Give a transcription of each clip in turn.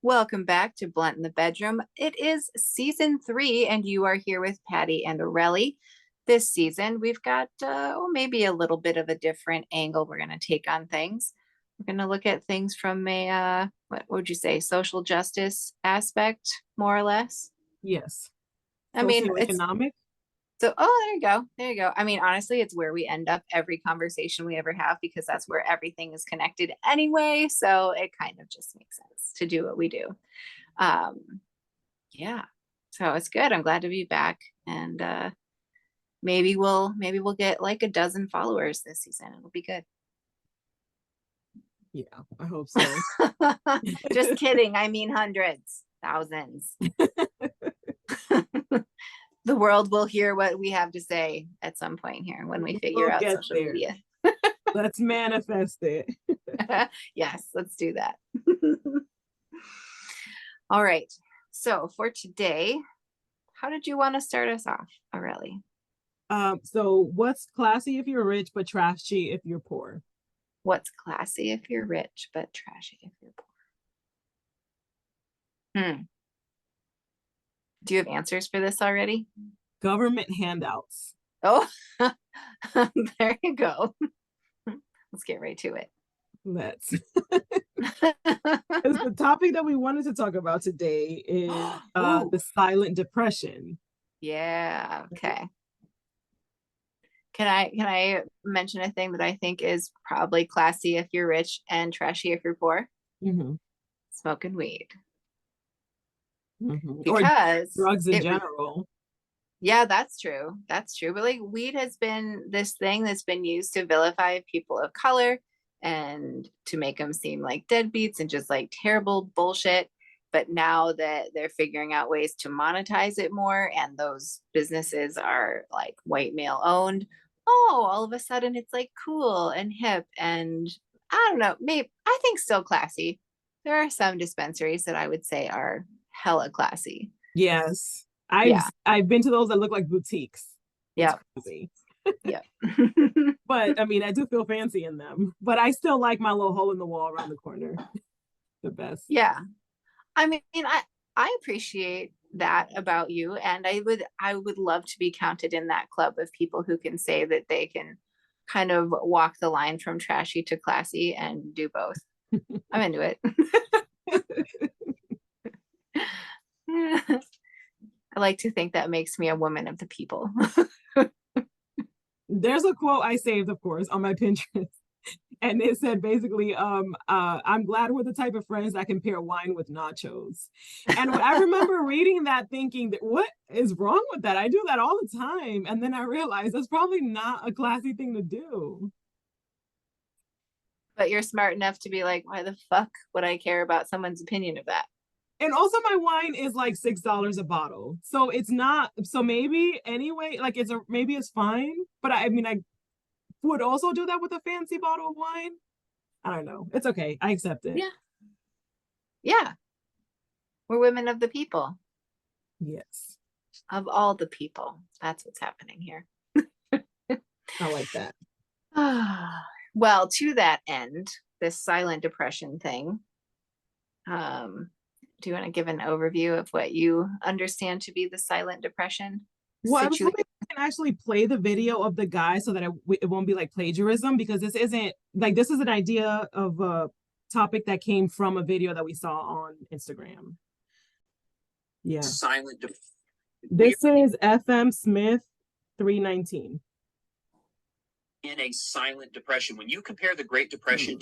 Welcome back to Blunt in the Bedroom. It is season 3, and you are here with Patty and Aurelie. This season, we've got maybe a little bit of a different angle we're going to take on things. We're going to look at things from a, what would you say, social justice aspect, more or less. Yes. I mean, it's Socioeconomic. so, oh, there you go. There you go. I mean, honestly, it's where we end up every conversation we ever have because that's where everything is connected anyway. So it kind of just makes sense to do what we do. Um, yeah. So it's good. I'm glad to be back. And maybe we'll get like a dozen followers this season. It'll be good. Yeah, I hope so. Just kidding. I mean hundreds, thousands. The world will hear what we have to say at some point here when we figure We'll out get social there. media. Let's manifest it. Yes, let's do that. All right. So for today, how did you want to start us off, Aurelie? So what's classy if you're rich, but trashy if you're poor? What's classy if you're rich, but trashy if you're poor? Do you have answers for this already? Government handouts. Oh, there you go. Let's get right to it. Let's. Because the topic that we wanted to talk about today is the silent depression. Yeah. Okay. Can I mention a thing that I think is probably classy if you're rich and trashy if you're poor? Mm-hmm. Smoking weed. Mm-hmm. Or Because drugs in general. Yeah, that's true. That's true. But like weed has been this thing that's been used to vilify people of color and to make them seem like deadbeats and just like terrible bullshit. But now that they're figuring out ways to monetize it more and those businesses are like white male owned, oh, all of a sudden it's like cool and hip and I don't know, maybe I think still classy. There are some dispensaries that I would say are hella classy. Yes. Yeah. I've been to those that look like boutiques. It's Yeah. crazy. Yeah. But I mean, I do feel fancy in them. But I still like my little hole in the wall around the corner. The best. Yeah. I mean, I appreciate that about you and I would love to be counted in that club of people who can say that they can kind of walk the line from trashy to classy and do both. I'm into it. I like to think that makes me a woman of the people. There's a quote I saved, of course, on my Pinterest. And it said basically, I'm glad we're the type of friends that can pair wine with nachos. And I remember reading that thinking that what is wrong with that? I do that all the time. And then I realized that's probably not a classy thing to do. But you're smart enough to be like, why the fuck would I care about someone's opinion of that? And also my wine is like $6 a bottle. So it's not, so maybe anyway, like maybe it's fine. But I mean, I would also do that with a fancy bottle of wine. I don't know. It's okay. I accept it. Yeah. Yeah. We're women of the people. Yes. Of all the people. That's what's happening here. I like that. Well, to that end, this silent depression thing, do you want to give an overview of what you understand to be the silent depression Well, I was situation? hoping I can actually play the video of the guy so that it won't be like plagiarism, because this isn't like, this is an idea of a topic that came from a video that we saw on Instagram. Yeah. This is FM Smith 319. In a silent depression. When you compare the Great Depression,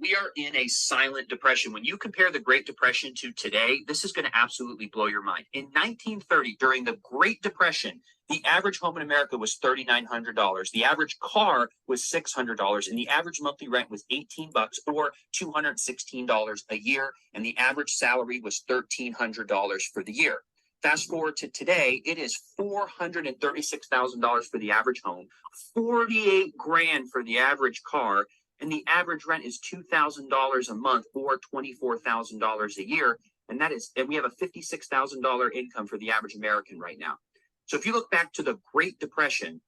we are in a silent depression. When you compare the Great Depression to today, this is going to absolutely blow your mind. In 1930, during the Great Depression, the average home in America was $3,900. The average car was $600, and the average monthly rent was $18 or $216 a year, and the average salary was $1,300 for the year. Fast forward to today, it is $436,000 for the average home, 48 grand for the average car, and the average rent is $2,000 a month or $24,000 a year. And we have a $56,000 income for the average American right now. So if you look back to the Great Depression,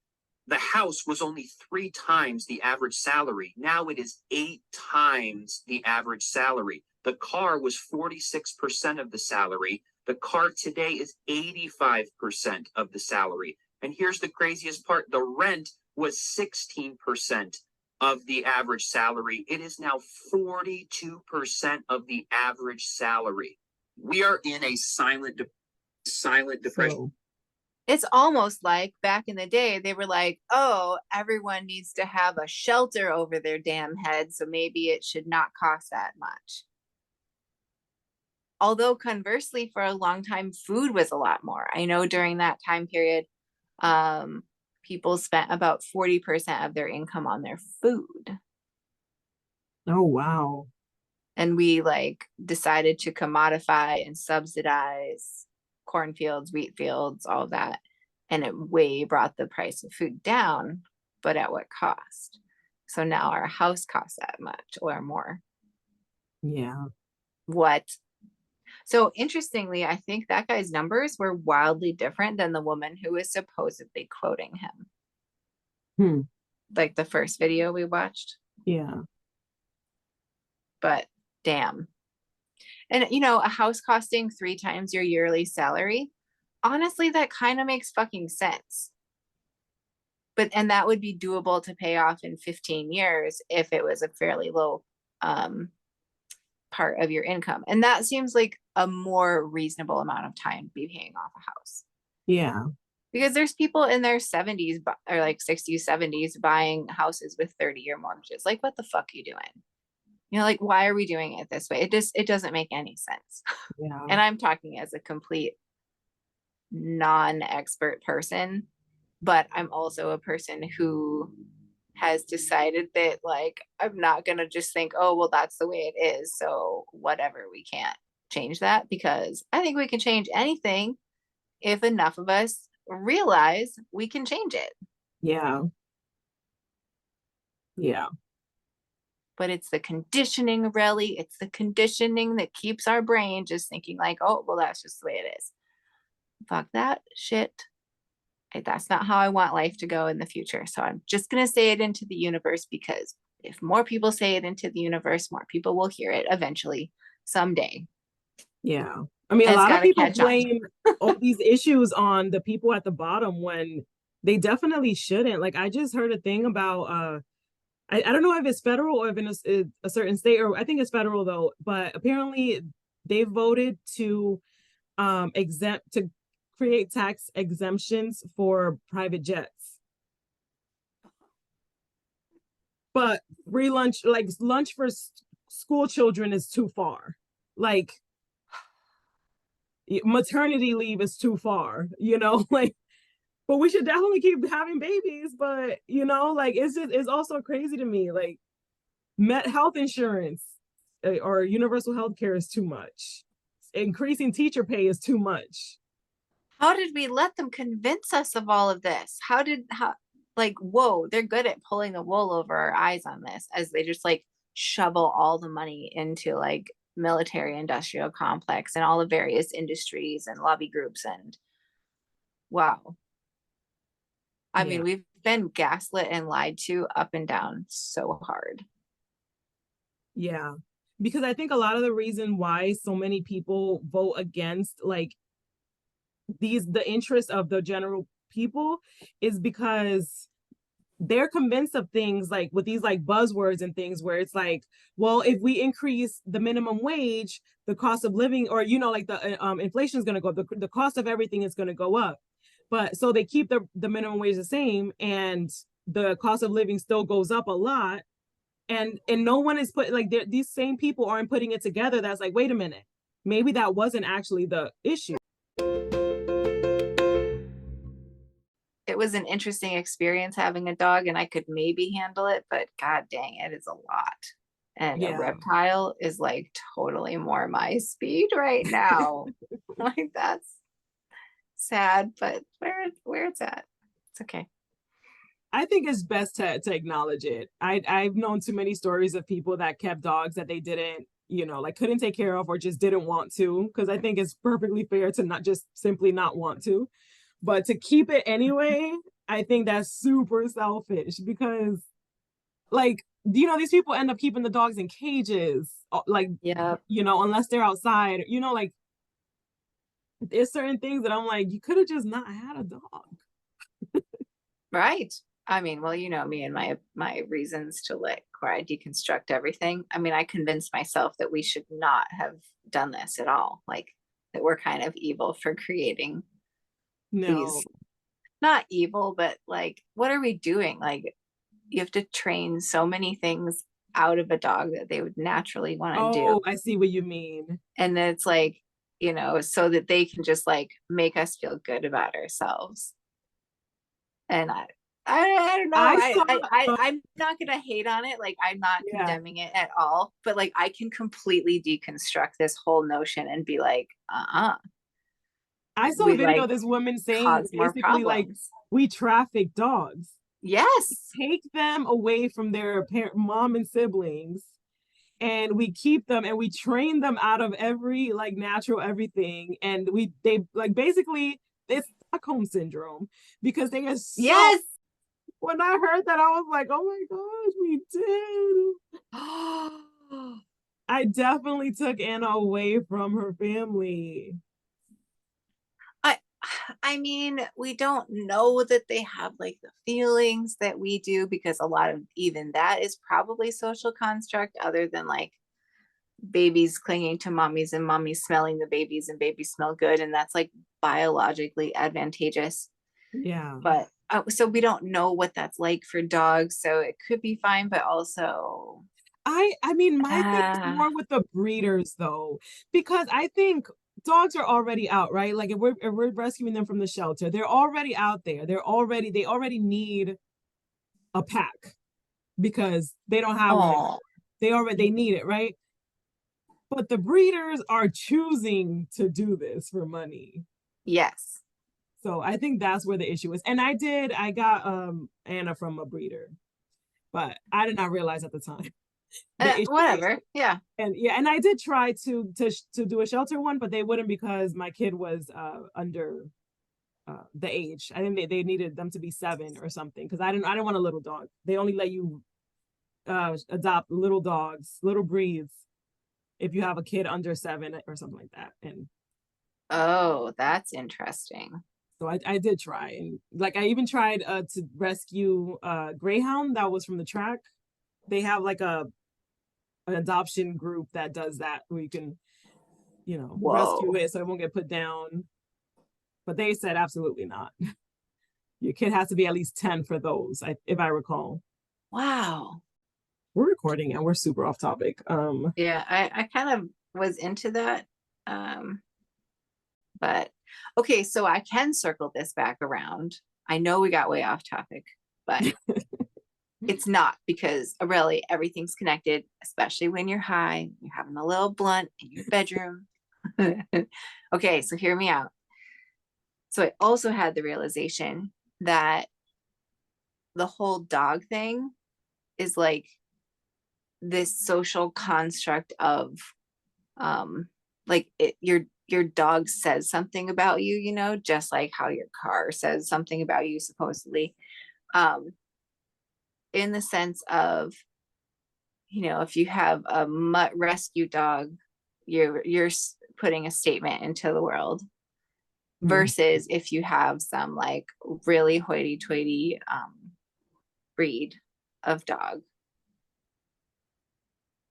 the house was only 3 times the average salary. Now it is 8 times the average salary. The car was 46% of the salary. The car today is 85% of the salary. And here's the craziest part. The rent was 16% of the average salary. It is now 42% of the average salary. We are in a silent depression. So, It's almost like back in the day, they were like, oh, everyone needs to have a shelter over their damn head, so maybe it should not cost that much. Although conversely, for a long time, food was a lot more. I know during that time period, people spent about 40% of their income on their food. oh wow. And we like decided to commodify and subsidize cornfields, wheat fields, all that. And it way brought the price of food down, but at what cost? So now our house costs that much or more. Yeah. What? So interestingly, I think that guy's numbers were wildly different than the woman who was supposedly quoting him. Hmm. Like the first video we watched. Yeah. But damn. And you know, a house costing 3 times your yearly salary, honestly, that kind of makes fucking sense. And that would be doable to pay off in 15 years if it was a fairly low part of your income. And that seems like a more reasonable amount of time to be paying off a house. Yeah. Because there's people in their 70s or like 60s, 70s buying houses with 30-year mortgages. Like, what the fuck are you doing? You know, like, why are we doing it this way? It doesn't make any sense. Yeah. And I'm talking as a complete non-expert person, but I'm also a person who has decided that like I'm not gonna just think, oh well, that's the way it is, so whatever, we can't change that, because I think we can change anything if enough of us realize we can change it. Yeah. Yeah. But it's the conditioning, really. It's the conditioning that keeps our brain just thinking like, oh, well, that's just the way it is. Fuck that shit. That's not how I want life to go in the future. So I'm just going to say it into the universe, because if more people say it into the universe, more people will hear it eventually, someday. Yeah. I mean, And a it's lot of gotta people catch on. blame all these issues on the people at the bottom when they definitely shouldn't. Like, I just heard a thing about, I don't know if it's federal or if in a certain state, or I think it's federal though, but apparently they voted to create tax exemptions for private jets. But free lunch, like lunch for school children is too far. Like maternity leave is too far, you know, like, but we should definitely keep having babies. But, you know, like, it's also crazy to me. Like, health insurance or universal health care is too much. Increasing teacher pay is too much. How did we let them convince us of all of this? Like, whoa, they're good at pulling the wool over our eyes on this, as they just like shovel all the money into like military industrial complex and all the various industries and lobby groups. And wow. I mean, we've been gaslit and lied to up and down so hard. Yeah. Because I think a lot of the reason why so many people vote against like the interest of the general people is because they're convinced of things like with these like buzzwords and things where it's like, well, if we increase the minimum wage, the cost of living, or, you know, like the inflation is going to go up, the cost of everything is going to go up. But so they keep the minimum wage the same and the cost of living still goes up a lot. And no one is these same people aren't putting it together. That's like, wait a minute, maybe that wasn't actually the issue. It was an interesting experience having a dog, and I could maybe handle it, but god dang, it is a lot. And a reptile is like totally more my speed right now. Like, that's sad, but where it's at, it's okay. I think it's best to acknowledge it. I've known too many stories of people that kept dogs that they didn't, you know, like couldn't take care of or just didn't want to, because I think it's perfectly fair to not just simply not want to, but to keep it anyway. I think that's super selfish, because like these people end up keeping the dogs in cages, like, Yeah. unless they're outside, like there's certain things that I'm like, you could have just not had a dog. Right. I mean, well, me and my reasons to where I deconstruct everything. I mean, I convinced myself that we should not have done this at all. Like that we're kind of evil for creating No, these, not evil, but like, what are we doing? Like, you have to train so many things out of a dog that they would naturally want to do. oh, I see what you mean. And then it's like, so that they can just like make us feel good about ourselves. And I don't know. I saw, I'm not gonna hate on it. Like I'm not yeah, condemning it at all. But like I can completely deconstruct this whole notion and be like, I saw a we video like of this woman saying cause more basically like, problems. we traffic dogs, Yes. take them away from their parent, mom and siblings, and we keep them and we train them out of every like natural everything, and they like basically it's Stockholm syndrome, because they are so, Yes. when I heard that I was like, oh my gosh, we did. I definitely took Anna away from her family. I I mean, we don't know that they have like the feelings that we do because a lot of even that is probably social construct other than like babies clinging to mommies and mommies smelling the babies and babies smell good and that's like biologically advantageous. Yeah, But so we don't know what that's like for dogs, so it could be fine, but also I mean, my thing is uh more with the breeders though, because I think dogs are already out, right? Like if we're rescuing them from the shelter, they're already out there. They already need a pack because they don't have one anymore. oh They need it, right? But the breeders are choosing to do this for money. yes. So I think that's where the issue is. And I got Anna from a breeder, but I did not realize at the time the issue was. Whatever, yeah. And yeah, and I did try to do a shelter one, but they wouldn't because my kid was under the age. I think they needed them to be 7 or something, because I didn't want a little dog. They only let you adopt little dogs, little breeds, if you have a kid under 7 or something like that. And Oh, that's interesting. so I did try, and like I even tried to rescue Greyhound that was from the track. They have like an adoption group that does that, where you can rescue Whoa. it so it won't get put down. But they said absolutely not. Your kid has to be at least 10 for those, if I recall. Wow. We're recording and we're super off topic. Yeah, I kind of was into that. Um, but okay, so I can circle this back around. I know we got way off topic, but it's not because really everything's connected, especially when you're high, you're having a little blunt in your bedroom. Okay, so hear me out. So I also had the realization that the whole dog thing is like this social construct of like your dog says something about you, just like how your car says something about you supposedly. Um in the sense of, if you have a mutt rescue dog, you're putting a statement into the world versus if you have some like really hoity-toity breed of dog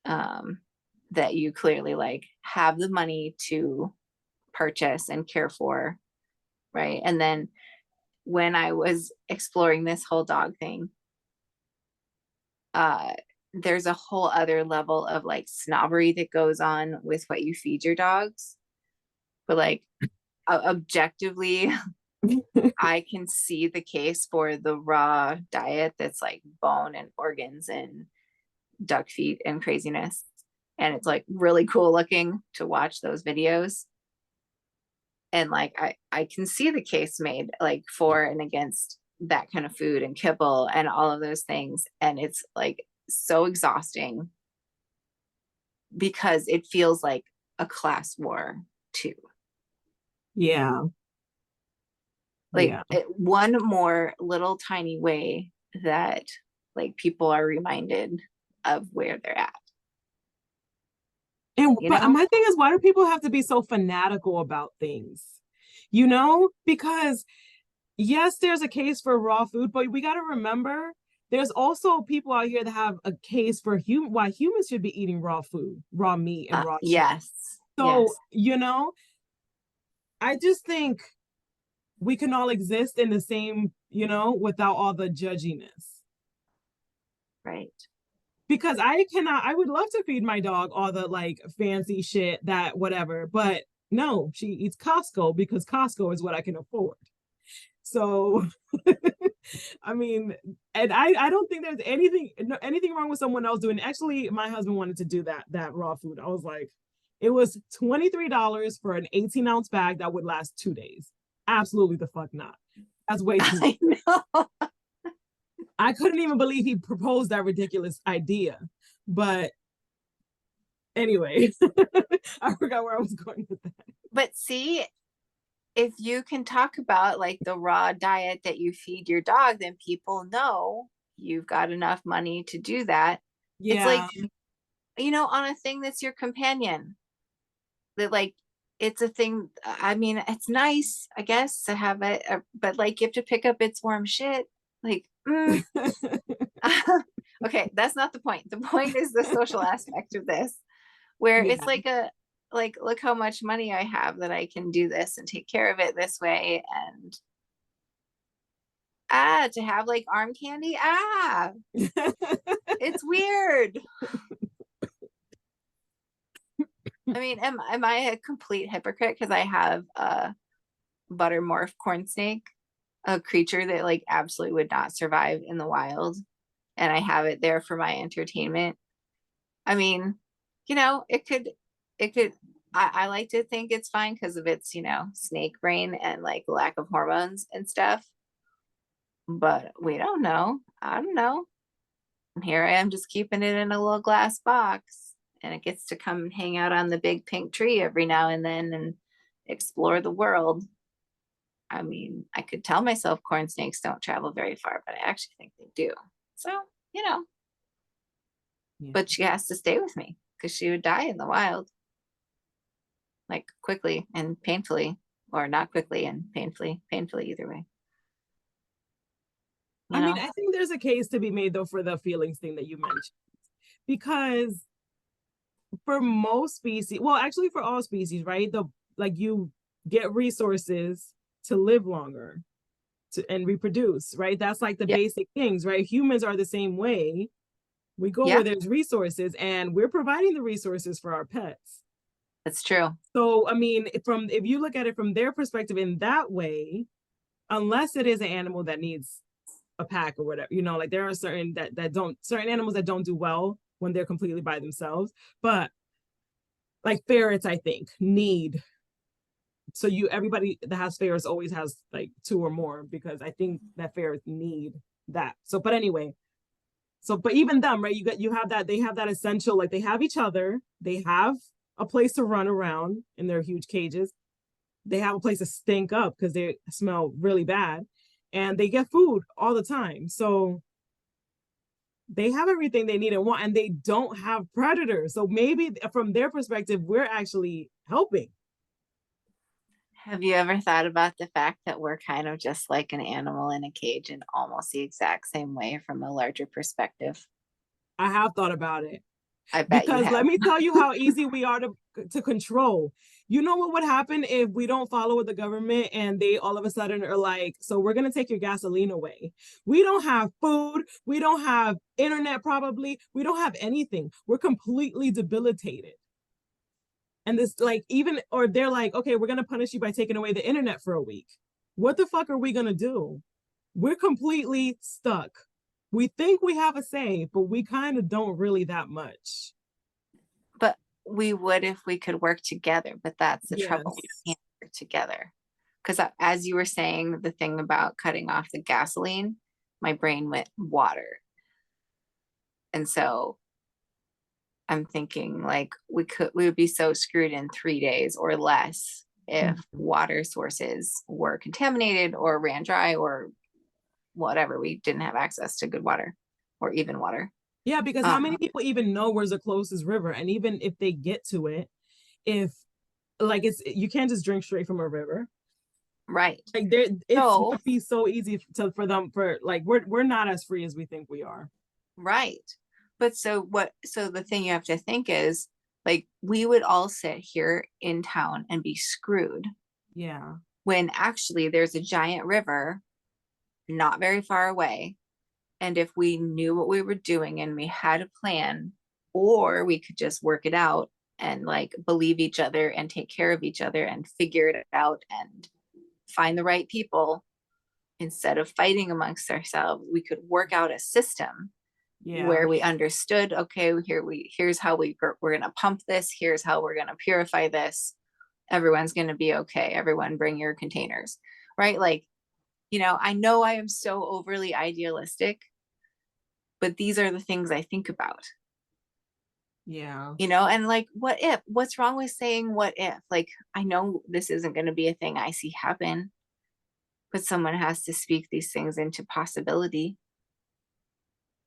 that you clearly like have the money to purchase and care for, right? And then when I was exploring this whole dog thing, there's a whole other level of like snobbery that goes on with what you feed your dogs. But like objectively, I can see the case for the raw diet that's like bone and organs and duck feet and craziness. And it's like really cool looking to watch those videos. And like I can see the case made like for and against that kind of food and kibble and all of those things. And it's like so exhausting because it feels like a class war too. Yeah. Like Yeah. one more little tiny way that like people are reminded of where they're at. And You but know? my thing is, why do people have to be so fanatical about things? You know, because yes, there's a case for raw food, but we got to remember there's also people out here that have a case for why humans should be eating raw food, raw meat, and raw cheese. Yes. So, Yes. you know, I just think we can all exist in the same, you know, without all the judginess. Right. Because I would love to feed my dog all the like fancy shit that whatever, but no, she eats Costco because Costco is what I can afford. So, I mean, and I don't think there's anything wrong with someone else doing. Actually, my husband wanted to do that raw food. I was like, it was $23 for an 18-ounce bag that would last 2 days. Absolutely the fuck not. That's way too much. I know. I couldn't even believe he proposed that ridiculous idea. But anyway, I forgot where I was going with that. But see, if you can talk about like the raw diet that you feed your dog, then people know you've got enough money to do that. It's like, Yeah. On a thing that's your companion, that like it's a thing. I mean, it's nice, I guess, to have it, but like you have to pick up its warm shit. Like, okay, that's not the point. The point is the social aspect of this, where Yeah. it's like look how much money I have that I can do this and take care of it this way. And to have like arm candy, it's weird. I mean, am I a complete hypocrite because I have a buttermorph corn snake, a creature that like absolutely would not survive in the wild, and I have it there for my entertainment? I mean, it could. I like to think it's fine because of its, snake brain and like lack of hormones and stuff. But we don't know. I don't know. And here I am just keeping it in a little glass box, and it gets to come and hang out on the big pink tree every now and then and explore the world. I mean, I could tell myself corn snakes don't travel very far, but I actually think they do. So, Yeah. but she has to stay with me because she would die in the wild, like quickly and painfully, or not quickly and painfully, either way. I mean, I think there's a case to be made though for the feelings thing that you mentioned, because for most species, well, actually for all species, right? You get resources to live longer and reproduce, right? That's like the basic things, right? Humans are the same way. We go where there's resources, and we're providing the resources for our pets. That's true. So, I mean, if you look at it from their perspective in that way, unless it is an animal that needs a pack or whatever, like there are certain animals that don't do well when they're completely by themselves. But like ferrets, I think need, so everybody that has ferrets always has like 2 or more, because I think that ferrets need that. So, but anyway, but even them, right? You have that, they have that essential, like they have each other, they have a place to run around in their huge cages, they have a place to stink up because they smell really bad, and they get food all the time. So they have everything they need and want, and they don't have predators. So maybe from their perspective, we're actually helping. Have you ever thought about the fact that we're kind of just like an animal in a cage in almost the exact same way from a larger perspective? I have thought about it. I bet you because have. let me tell you how easy we are to control. You know what would happen if we don't follow with the government and they all of a sudden are like, so we're going to take your gasoline away. We don't have food. We don't have internet, probably. We don't have anything. We're completely debilitated. And this, like, or they're like, okay, we're going to punish you by taking away the internet for a week. What the fuck are we going to do? We're completely stuck. We think we have a say, but we kind of don't really that much. But we would if we could work together, but that's the trouble. We can't work together. Because as you were saying, the thing about cutting off the gasoline, my brain went water. And so I'm thinking like we would be so screwed in 3 days or less if water sources were contaminated or ran dry or whatever. We didn't have access to good water or even water. Yeah, because how many people even know where's the closest river? And even if they get to it, if like you can't just drink straight from a river. Right. Like there, it's So, would be so easy for them for like we're not as free as we think we are. right. But so the thing you have to think is like we would all sit here in town and be screwed Yeah. when actually there's a giant river not very far away. And if we knew what we were doing and we had a plan, or we could just work it out and like believe each other and take care of each other and figure it out and find the right people instead of fighting amongst ourselves, we could work out a system Yeah. where we understood, okay, here's how we're going to pump this, here's how we're going to purify this. Everyone's going to be okay. Everyone bring your containers, right? Like, I know I am so overly idealistic, but these are the things I think about, Yeah. and like, what's wrong with saying what if? Like, I know this isn't going to be a thing I see happen, but someone has to speak these things into possibility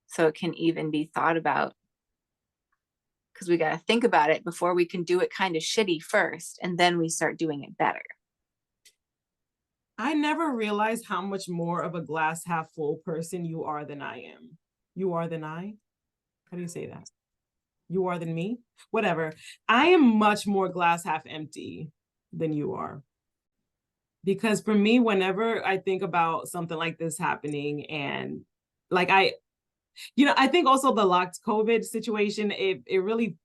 so it can even be thought about. Because we got to think about it before we can do it kind of shitty first, and then we start doing it better. I never realized how much more of a glass half full person you are than I am. You are than I? How do you say that? You are than me? Whatever. I am much more glass half empty than you are. Because for me, whenever I think about something like this happening and like I think also the locked COVID situation, it really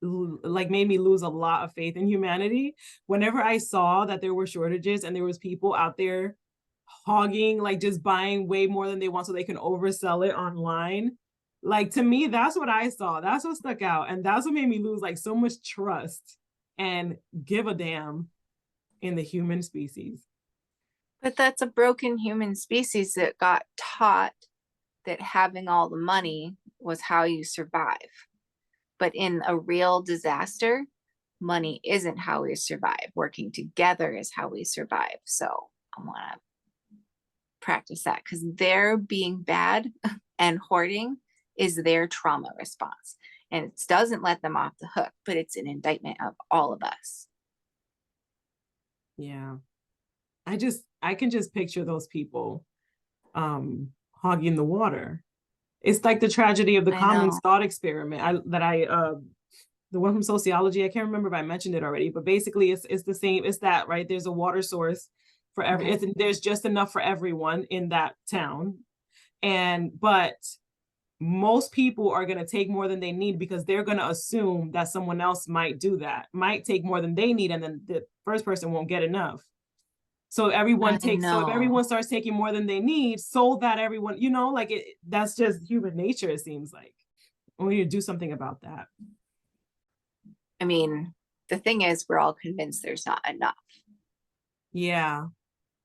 like made me lose a lot of faith in humanity. Whenever I saw that there were shortages and there was people out there hogging, like just buying way more than they want so they can oversell it online. Like to me, that's what I saw. That's what stuck out. And that's what made me lose like so much trust and give a damn in the human species. But that's a broken human species that got taught that having all the money was how you survive. But in a real disaster, money isn't how we survive. Working together is how we survive. So I want to practice that because their being bad and hoarding is their trauma response. And it doesn't let them off the hook, but it's an indictment of all of us. Yeah. I can just picture those people hogging the water. It's like the tragedy of the commons thought experiment. The one from sociology, I can't remember if I mentioned it already, but basically it's the same. It's that, right? There's a water source for there's just enough for everyone in that town. But most people are going to take more than they need because they're going to assume that someone else might do that, might take more than they need, and then the first person won't get enough. So if everyone starts taking more than they need, so that everyone, that's just human nature, it seems like. We need to do something about that. I mean, the thing is, we're all convinced there's not enough. Yeah.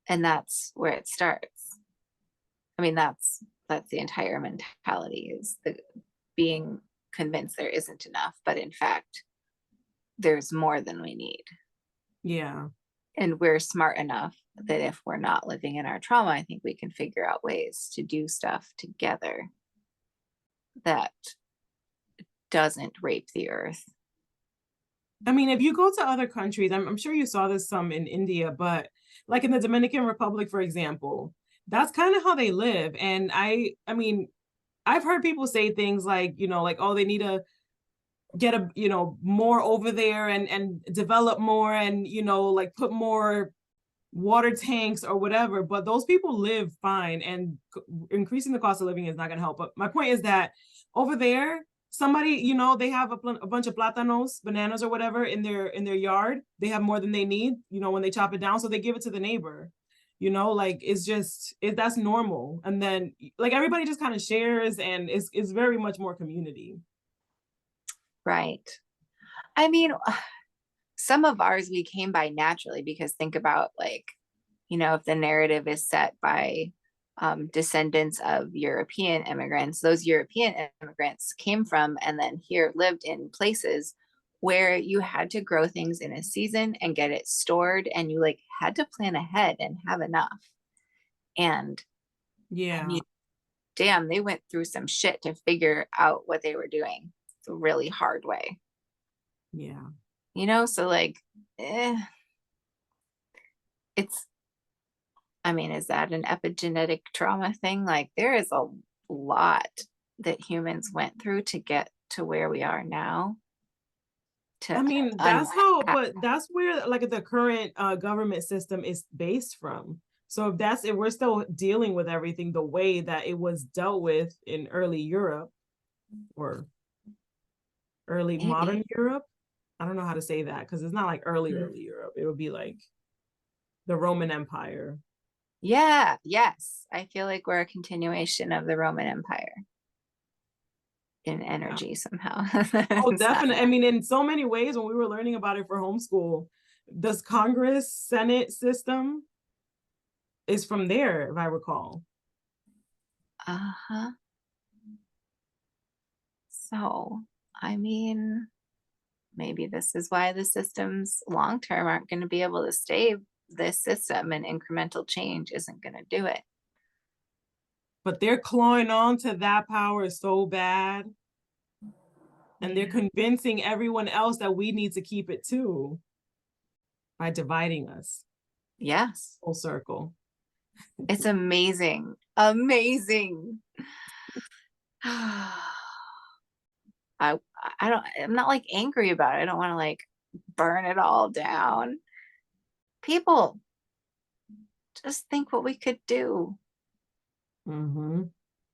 And that's where it starts. I mean, that's the entire mentality, is the being convinced there isn't enough, but in fact, there's more than we need. Yeah. And we're smart enough that if we're not living in our trauma, I think we can figure out ways to do stuff together that doesn't rape the earth. I mean, if you go to other countries, I'm sure you saw this some in India, but like in the Dominican Republic, for example, that's kind of how they live. And I mean, I've heard people say things like, like, oh, they need to get more over there and develop more and, like put more water tanks or whatever, but those people live fine, and increasing the cost of living is not going to help. But my point is that over there, somebody, they have a bunch of plátanos, bananas or whatever in their yard. They have more than they need, when they chop it down, so they give it to the neighbor. Like that's normal. And then like everybody just kind of shares, and it's very much more community. Right. I mean, some of ours we came by naturally, because think about, like, if the narrative is set by descendants of European immigrants, those European immigrants came from and then here lived in places where you had to grow things in a season and get it stored, and you like had to plan ahead and have enough. And yeah, I mean, damn, they went through some shit to figure out what they were doing the really hard way. Yeah. You know, so like, it's, I mean, is that an epigenetic trauma thing? Like, there is a lot that humans went through to get to where we are now. I mean, that's how, but that's where like the current government system is based from. So if we're still dealing with everything the way that it was dealt with in early Europe or early modern Europe, I don't know how to say that because it's not like early Europe. It would be like the Roman Empire. Yeah, yes. I feel like we're a continuation of the Roman Empire in energy somehow. Oh, definitely. I mean, in so many ways, when we were learning about it for homeschool, this Congress Senate system is from there, if I recall. Uh-huh. So, I mean, maybe this is why the systems long term aren't going to be able to stay this system, and incremental change isn't going to do it. But they're clawing on to that power so bad. And they're convincing everyone else that we need to keep it too by dividing us. Yes. Full circle. It's amazing. Amazing. I'm not like angry about it. I don't want to like burn it all down. People, just think what we could do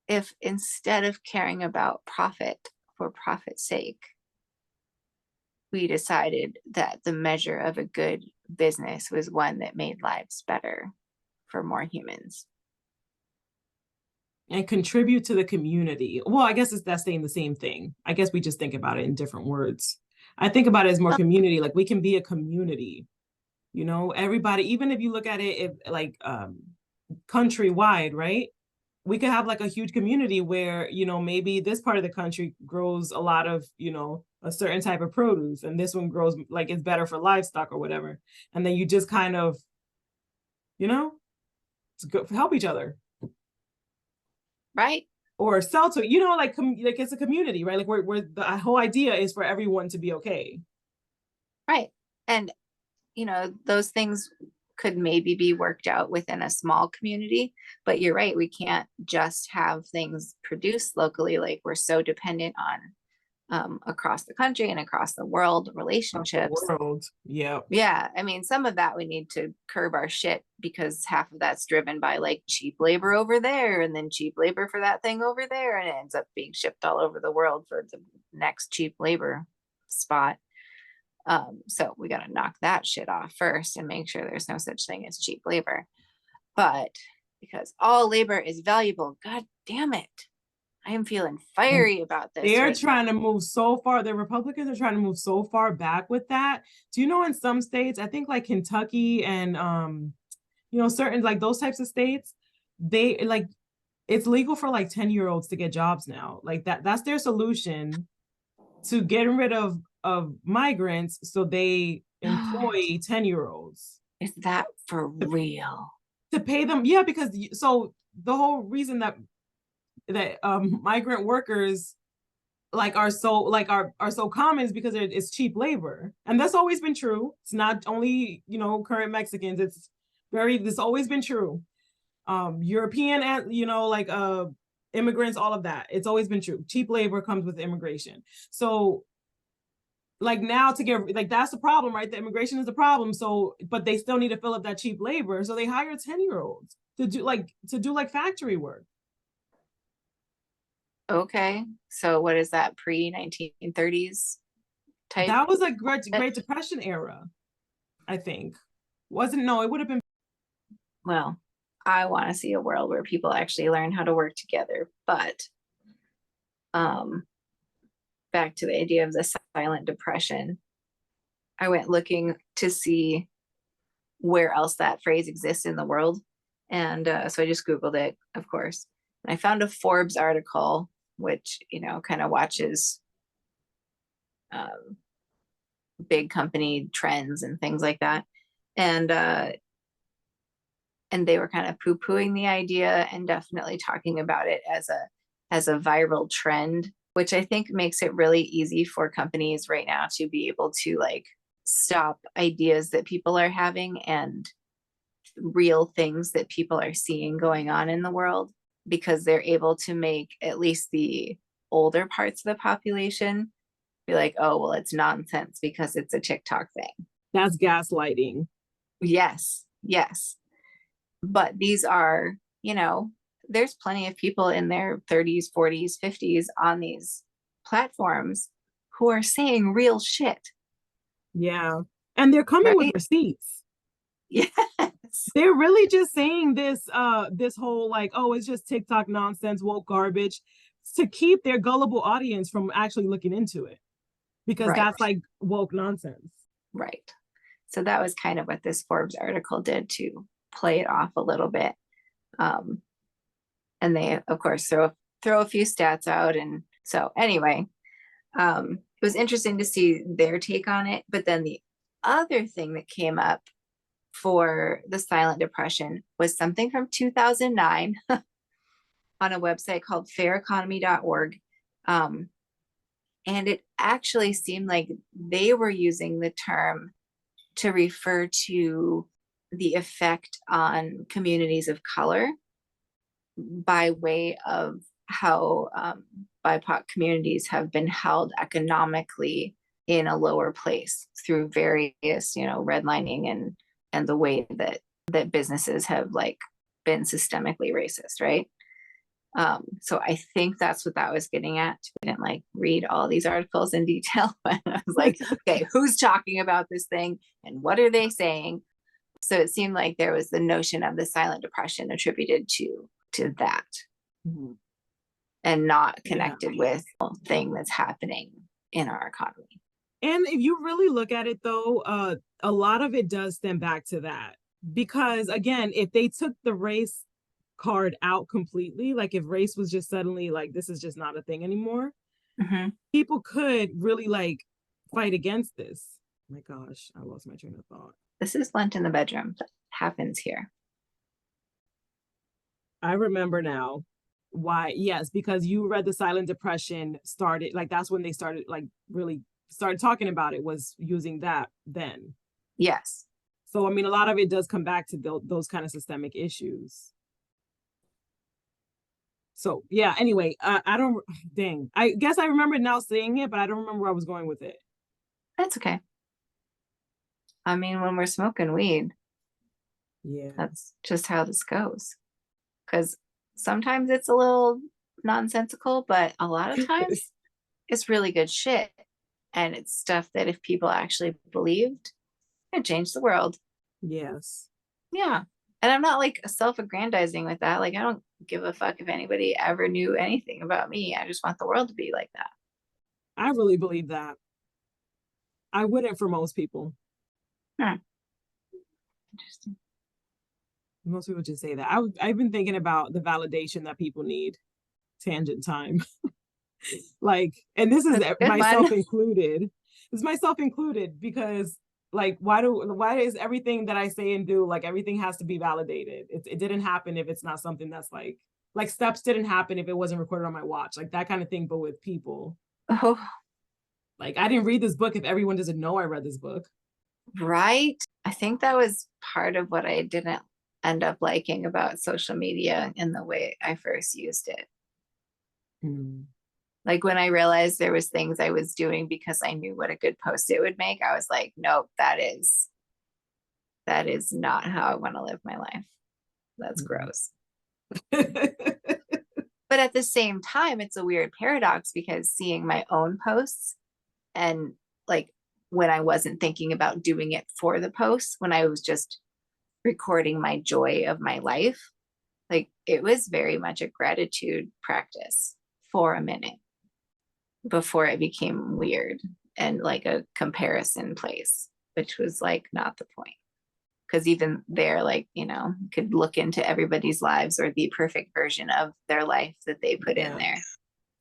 if instead of caring about profit for profit's sake, we decided that the measure of a good business was one that made lives better for more humans. And contribute to the community. Well, I guess that's saying the same thing. I guess we just think about it in different words. I think about it as more community, like we can be a community, you know, everybody, even if you look at it like countrywide, right? We could have like a huge community where, you know, maybe this part of the country grows a lot of, you know, a certain type of produce, and this one grows like it's better for livestock or whatever. And then you just kind of, you know, it's good, help each other. Right. Or sell to, you know, like it's a community, right? Like where the whole idea is for everyone to be okay. Right. And, you know, those things could maybe be worked out within a small community, but you're right. We can't just have things produced locally. Like, we're so dependent on across the country and across the world relationships. Yeah. Yeah. I mean, some of that we need to curb our shit, because half of that's driven by like cheap labor over there, and then cheap labor for that thing over there, and it ends up being shipped all over the world for the next cheap labor spot. So we got to knock that shit off first and make sure there's no such thing as cheap labor. But because all labor is valuable, god damn it, I am feeling fiery about this. They're trying to move so far. The Republicans are trying to move so far back with that. Do you know, in some states, I think like Kentucky and you know, certain like those types of states, they like it's legal for like 10-year-olds to get jobs now. Like that's their solution to getting rid of migrants, so they employ 10-year-olds. Is that for real? To pay them, yeah, because so the whole reason that migrant workers like are so common is because it's cheap labor, and that's always been true. It's not only, you know, current Mexicans. It's always been true. European and, you know, like immigrants, all of that. It's always been true. Cheap labor comes with immigration. So like now to get like that's the problem, right? The immigration is the problem. So, but they still need to fill up that cheap labor. So they hire 10-year-olds to do like factory work. Okay. So what is that, pre-1930s type? That was like Great Depression era, I think. It would have been. Well, I want to see a world where people actually learn how to work together. But back to the idea of the silent depression, I went looking to see where else that phrase exists in the world. And so I just Googled it, of course. And I found a Forbes article, which, you know, kind of watches big company trends and things like that. And and they were kind of poo-pooing the idea and definitely talking about it as a viral trend, which I think makes it really easy for companies right now to be able to like stop ideas that people are having and real things that people are seeing going on in the world, because they're able to make at least the older parts of the population be like, oh, well, it's nonsense because it's a TikTok thing. That's gaslighting. Yes, yes. But these are, you know, there's plenty of people in their 30s, 40s, 50s on these platforms who are saying real shit. Yeah. And they're coming with Right? receipts. Yes. They're really just saying this whole like, oh, it's just TikTok nonsense, woke garbage, to keep their gullible audience from actually looking into it. Because Right. that's like woke nonsense. Right. So that was kind of what this Forbes article did to play it off a little bit. And they, of course, throw a few stats out. And so anyway, it was interesting to see their take on it. But then the other thing that came up for the silent depression was something from 2009 on a website called faireconomy.org. And it actually seemed like they were using the term to refer to the effect on communities of color by way of how BIPOC communities have been held economically in a lower place through various, you know, redlining and the way that businesses have like been systemically racist, right? So I think that's what that was getting at. I didn't like read all these articles in detail, but I was like, okay, who's talking about this thing and what are they saying? So it seemed like there was the notion of the silent depression attributed to that, Mhm. and not connected with the thing that's happening in our economy. And if you really look at it though, a lot of it does stem back to that. Because again, if they took the race card out completely, like if race was just suddenly like, this is just not a thing anymore, people could really like fight against this. My gosh, I lost my train of thought. This is Lent in the bedroom. That happens here. I remember now why. Yes, because you read the silent depression started, like that's when they started like really started talking about it, was using that then. Yes. So I mean, a lot of it does come back to those kind of systemic issues. So yeah, anyway, I don't, dang, I guess I remember now saying it, but I don't remember where I was going with it. That's okay. I mean, when we're smoking weed, Yeah, that's just how this goes. Because sometimes it's a little nonsensical, but a lot of times it's really good shit. And it's stuff that if people actually believed, it changed the world. Yes. Yeah. And I'm not like self-aggrandizing with that. Like, I don't give a fuck if anybody ever knew anything about me. I just want the world to be like that. I really believe that. I wouldn't for most people. Interesting. Most people just say that. I've been thinking about the validation that people need. Tangent time. Like, and this is myself included. It's myself included because like, why is everything that I say and do, like everything has to be validated? It didn't happen if it's not something that's like steps didn't happen if it wasn't recorded on my watch, like that kind of thing, but with people. Oh. Like, I didn't read this book if everyone doesn't know I read this book. Right. I think that was part of what I didn't end up liking about social media in the way I first used it. Like when I realized there was things I was doing because I knew what a good post it would make, I was like, nope, that is not how I want to live my life. That's gross. But at the same time, it's a weird paradox because seeing my own posts and like when I wasn't thinking about doing it for the post, when I was just recording my joy of my life, like it was very much a gratitude practice for a minute before it became weird and like a comparison place, which was like not the point. Because even there, like, you know, you could look into everybody's lives or the perfect version of their life that they put in there.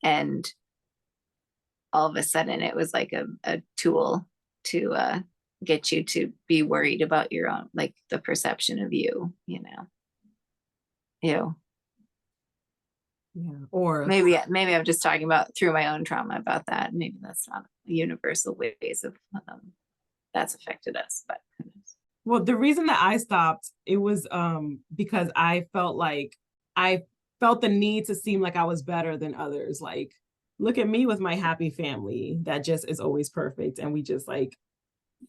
And all of a sudden it was like a tool to get you to be worried about your own, like the perception of you, you know. Ew. Yeah. Or Maybe I'm just talking about through my own trauma about that. Maybe that's not universal ways of that's affected us, but who knows? well, the reason that I stopped, it was because I felt like I felt the need to seem like I was better than others. Like, look at me with my happy family that just is always perfect. And we just like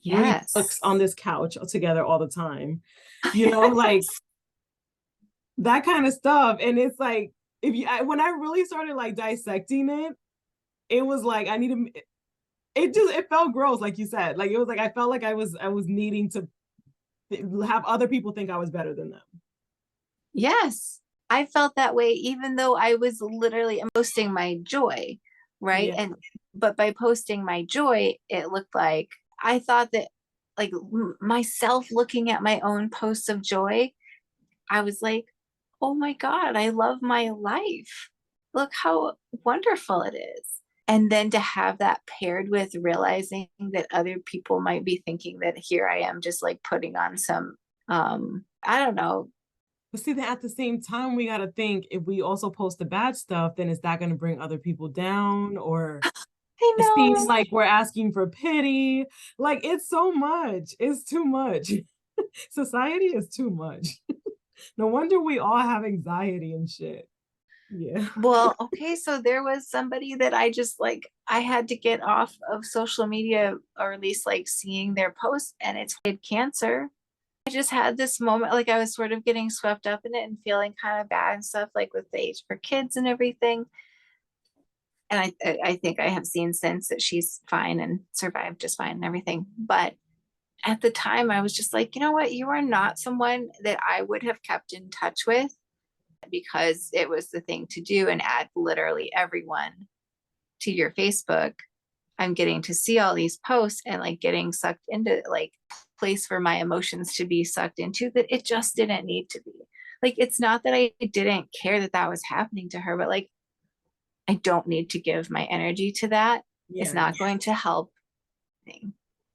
read books Yes. on this couch together all the time. You know, like that kind of stuff. And it's like if you when I really started like dissecting it, it was like I needed it felt gross, like you said. Like it was like I felt like I was needing to have other people think I was better than them. Yes. I felt that way even though I was literally posting my joy, right? Yeah. And but by posting my joy, it looked like I thought that like myself looking at my own posts of joy, I was like, oh my God, I love my life. Look how wonderful it is. And then to have that paired with realizing that other people might be thinking that here I am just like putting on some, I don't know. But see, then at the same time, we got to think if we also post the bad stuff, then is that going to bring other people down? Or I it seems know. like we're asking for pity. Like it's so much. It's too much. Society is too much. No wonder we all have anxiety and shit. Yeah. Well, okay, so there was somebody that I just like, I had to get off of social media or at least like seeing their posts and it's had cancer. I just had this moment, like I was sort of getting swept up in it and feeling kind of bad and stuff, like with the age for kids and everything. And I think I have seen since that she's fine and survived just fine and everything. But at the time, I was just like, you know what? You are not someone that I would have kept in touch with because it was the thing to do and add literally everyone to your Facebook. I'm getting to see all these posts and like getting sucked into like place for my emotions to be sucked into that it just didn't need to be. Like it's not that I didn't care that that was happening to her, but like I don't need to give my energy to that. It's Yeah. not going to help me.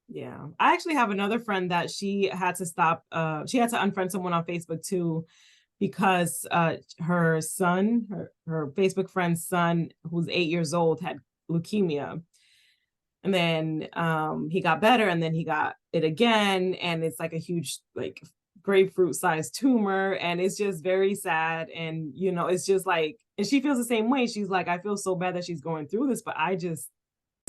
Yeah. I actually have another friend that she had to stop, she had to unfriend someone on Facebook too, because her son, her Facebook friend's son, who's 8 years old, had leukemia. And then he got better and then he got it again. And it's like a huge, like grapefruit sized tumor. And it's just very sad. And, you know, it's just like, and she feels the same way. She's like, I feel so bad that she's going through this, but I just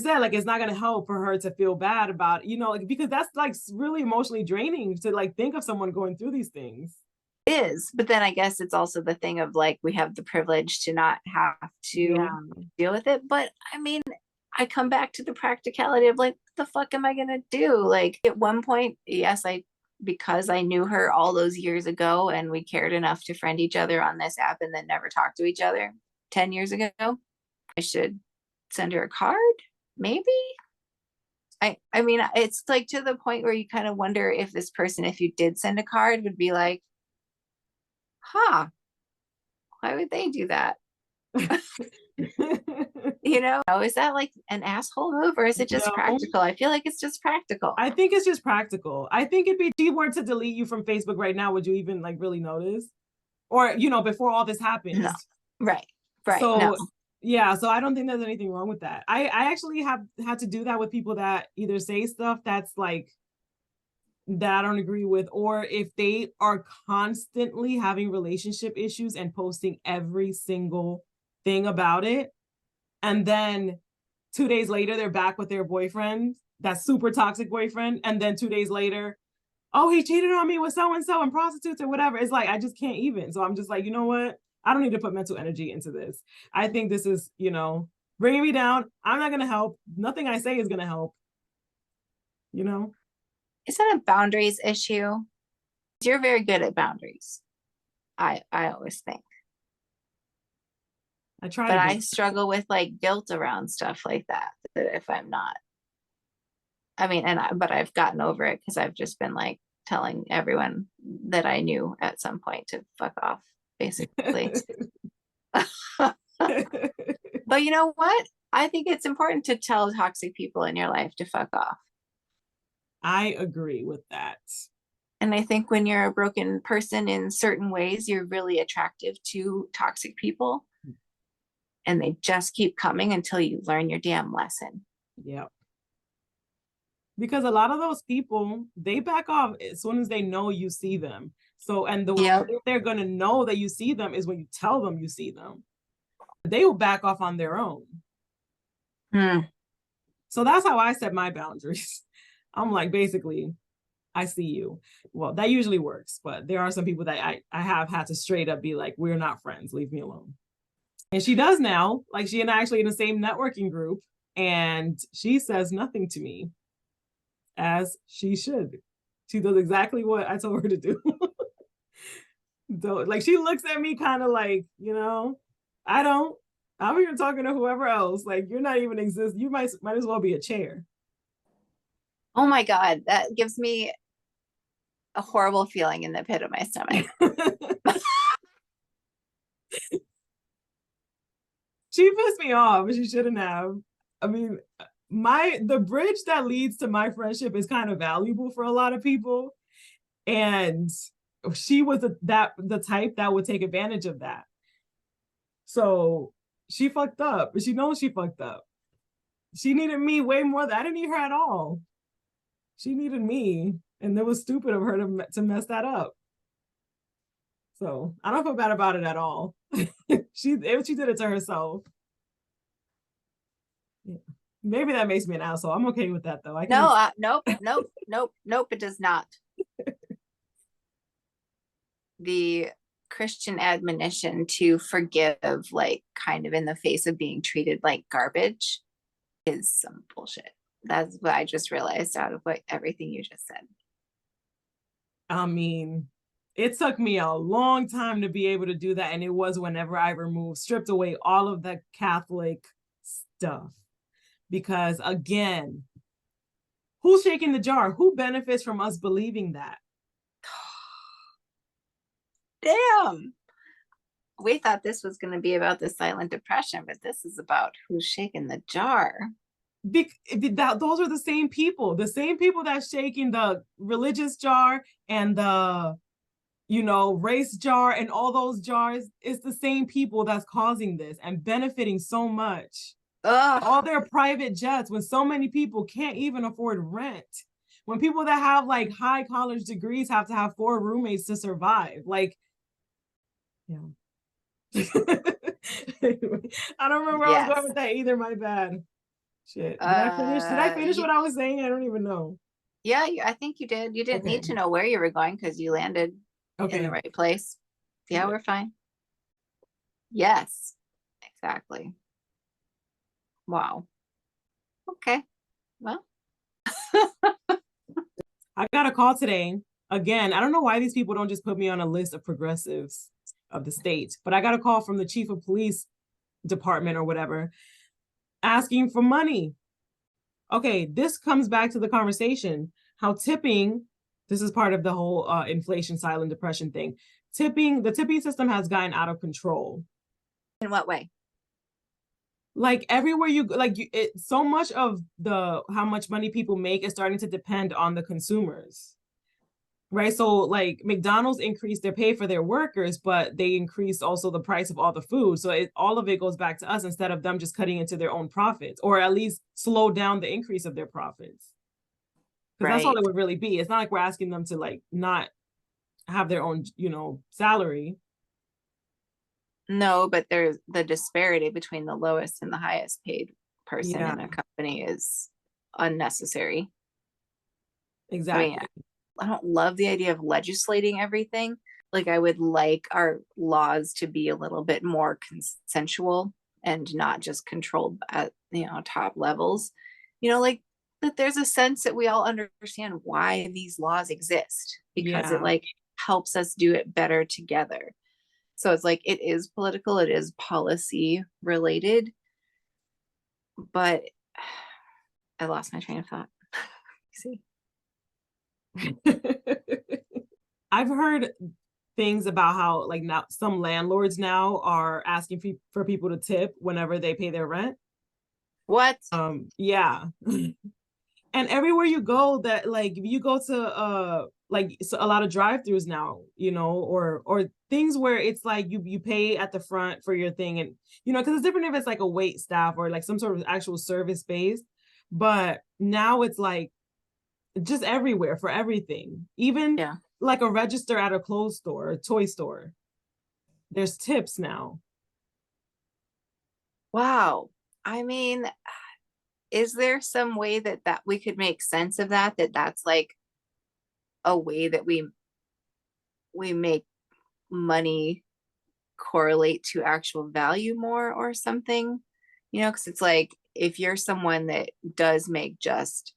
said like it's not going to help for her to feel bad about, you know, like, because that's like really emotionally draining to like think of someone going through these things. Is, but then I guess it's also the thing of like we have the privilege to not have to deal with it. But I mean, I come back to the practicality of like, what the fuck am I gonna do? Like at one point, yes, I because I knew her all those years ago and we cared enough to friend each other on this app and then never talk to each other 10 years ago, I should send her a card, maybe. I mean, it's like to the point where you kind of wonder if this person, if you did send a card, would be like, huh, why would they do that? You know, is that like an asshole move or is it just No. practical? I feel like it's just practical. I think it's just practical. I think if she were to delete you from Facebook right now, would you even like really notice? Or, you know, before all this happens. No. Right. Right. So No. yeah, so I don't think there's anything wrong with that. I actually have had to do that with people that either say stuff that's like that I don't agree with, or if they are constantly having relationship issues and posting every single thing about it. And then 2 days later, they're back with their boyfriend, that super toxic boyfriend. And then 2 days later, oh, he cheated on me with so-and-so and prostitutes or whatever. It's like, I just can't even. So I'm just like, you know what? I don't need to put mental energy into this. I think this is, you know, bringing me down. I'm not going to help. Nothing I say is going to help. You know? Is that a boundaries issue? You're very good at boundaries. I always think. I try But to I be. struggle with like guilt around stuff like that if I'm not. I mean, but I've gotten over it because I've just been like telling everyone that I knew at some point to fuck off, basically. But you know what? I think it's important to tell toxic people in your life to fuck off. I agree with that. And I think when you're a broken person in certain ways, you're really attractive to toxic people. And they just keep coming until you learn your damn lesson. Yeah. Because a lot of those people, they back off as soon as they know you see them. So, and the Yep. way they're going to know that you see them is when you tell them you see them. They will back off on their own. So that's how I set my boundaries. I'm like, basically, I see you. Well, that usually works, but there are some people that I have had to straight up be like, we're not friends, leave me alone. And she does now, like she and I actually in the same networking group, and she says nothing to me, as she should. She does exactly what I told her to do. Like she looks at me kind of like, I'm here talking to whoever else. Like you're not even exist. You might as well be a chair. Oh my God, that gives me a horrible feeling in the pit of my stomach. She pissed me off, but she shouldn't have. I mean, the bridge that leads to my friendship is kind of valuable for a lot of people. And she was the type that would take advantage of that. So she fucked up, but she knows she fucked up. She needed me way more than I didn't need her at all. She needed me, and it was stupid of her to mess that up. So I don't feel bad about it at all. She did it to herself. Yeah. Maybe that makes me an asshole. I'm okay with that though. Nope, it does not. The Christian admonition to forgive, like kind of in the face of being treated like garbage, is some bullshit. That's what I just realized out of everything you just said. I mean, it took me a long time to be able to do that. And it was whenever I stripped away all of the Catholic stuff. Because again, who's shaking the jar? Who benefits from us believing that? Damn. We thought this was going to be about the silent depression, but this is about who's shaking the jar. Those are the same people that's shaking the religious jar and the race jar and all those jars. It's the same people that's causing this and benefiting so much. All their private jets, when so many people can't even afford rent, when people that have like high college degrees have to have 4 roommates to survive. Like, yeah. Anyway, I don't remember where I was going with that either. My bad. Shit. Did I finish what I was saying? I don't even know. Yeah, I think you did. You didn't need to know where you were going because you landed in the right place. Yeah, we're fine. Yes, exactly. Wow. Okay. Well. I got a call today. Again, I don't know why these people don't just put me on a list of progressives of the state, but I got a call from the chief of police department or whatever asking for money. Okay, this comes back to the conversation, how tipping, this is part of the whole inflation, silent depression thing. The tipping system has gotten out of control. In what way? Like everywhere so much of how much money people make is starting to depend on the consumers, right? So like McDonald's increased their pay for their workers, but they increased also the price of all the food. So all of it goes back to us instead of them just cutting into their own profits, or at least slow down the increase of their profits. Because that's all it would really be. It's not like we're asking them to like not have their own, salary. No, but there's the disparity between the lowest and the highest paid person in a company is unnecessary. Exactly. I don't love the idea of legislating everything. Like I would like our laws to be a little bit more consensual and not just controlled at top levels. Like that there's a sense that we all understand why these laws exist, because it like helps us do it better together. So it's like it is political, it is policy related, but I lost my train of thought. See, I've heard things about how like now some landlords now are asking for people to tip whenever they pay their rent. What? Yeah. And everywhere you go, that like if you go to like so a lot of drive-throughs now, you know, or things where it's like you pay at the front for your thing, and you know, because it's different if it's like a wait staff or like some sort of actual service space, but now it's like just everywhere for everything, even Yeah. like a register at a clothes store, a toy store. There's tips now. Wow. I mean, is there some way that we could make sense of that that's like a way that we make money correlate to actual value more or something? You know, because it's like if you're someone that does make just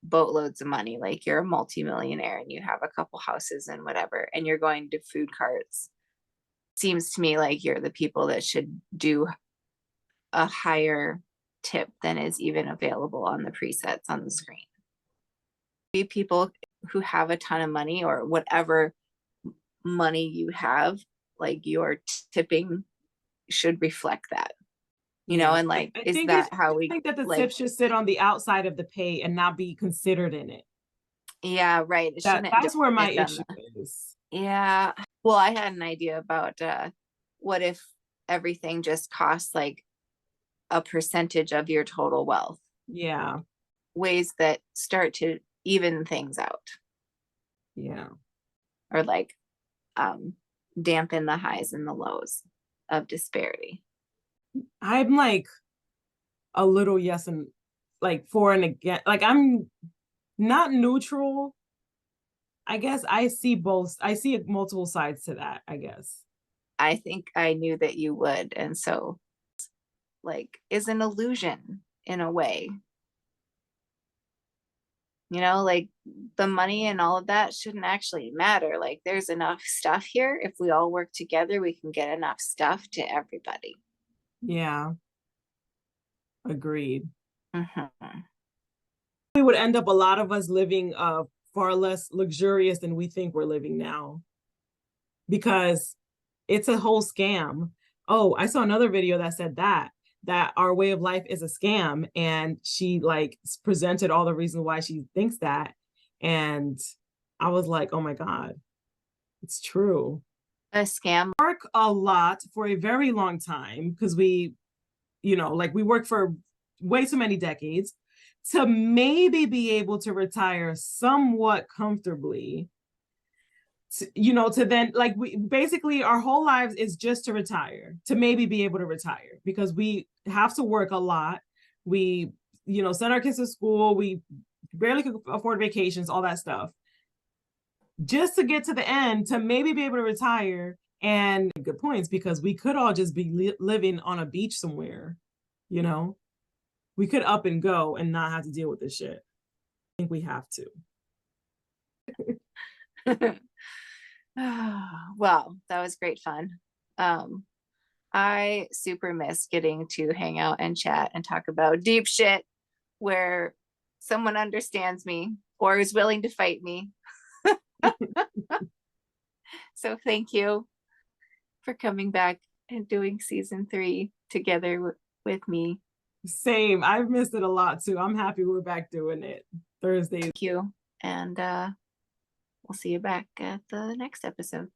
boatloads of money, like you're a multimillionaire and you have a couple houses and whatever, and you're going to food carts, seems to me like you're the people that should do a higher tip than is even available on the presets on the screen. People who have a ton of money or whatever money you have, like your tipping should reflect that, you know, Yeah. and like, I is think that it's, how I we think that the like, tip should sit on the outside of the pay and not be considered in it. yeah, right. It shouldn't That's where my depend on issue is. yeah. Well, I had an idea about what if everything just costs like a percentage of your total wealth, Yeah. ways that start to even things out Yeah. or like dampen the highs and the lows of disparity. I'm like a little yes and like for and against. Like I'm not neutral. I guess I see both. I see multiple sides to that, I guess. I think I knew that you would, and so like is an illusion in a way. You know, like the money and all of that shouldn't actually matter. Like there's enough stuff here. If we all work together, we can get enough stuff to everybody. Yeah. Agreed. Mhm. We would end up a lot of us living far less luxurious than we think we're living now, because it's a whole scam. Oh, I saw another video that said that our way of life is a scam, and she like presented all the reasons why she thinks that, and I was like, oh my God, it's true. A scam. Work a lot for a very long time because we, you know, like we work for way too many decades to maybe be able to retire somewhat comfortably, you know, to then like we basically our whole lives is just to retire, to maybe be able to retire, because we have to work a lot. We, you know, send our kids to school, we barely could afford vacations, all that stuff, just to get to the end to maybe be able to retire. And good points, because we could all just be living on a beach somewhere, you know, we could up and go and not have to deal with this shit. I think we have to. Well, that was great fun. I super miss getting to hang out and chat and talk about deep shit where someone understands me or is willing to fight me. So thank you for coming back and doing season 3 together with me. Same. I've missed it a lot too. I'm happy we're back doing it Thursdays. Thank you. And we'll see you back at the next episode.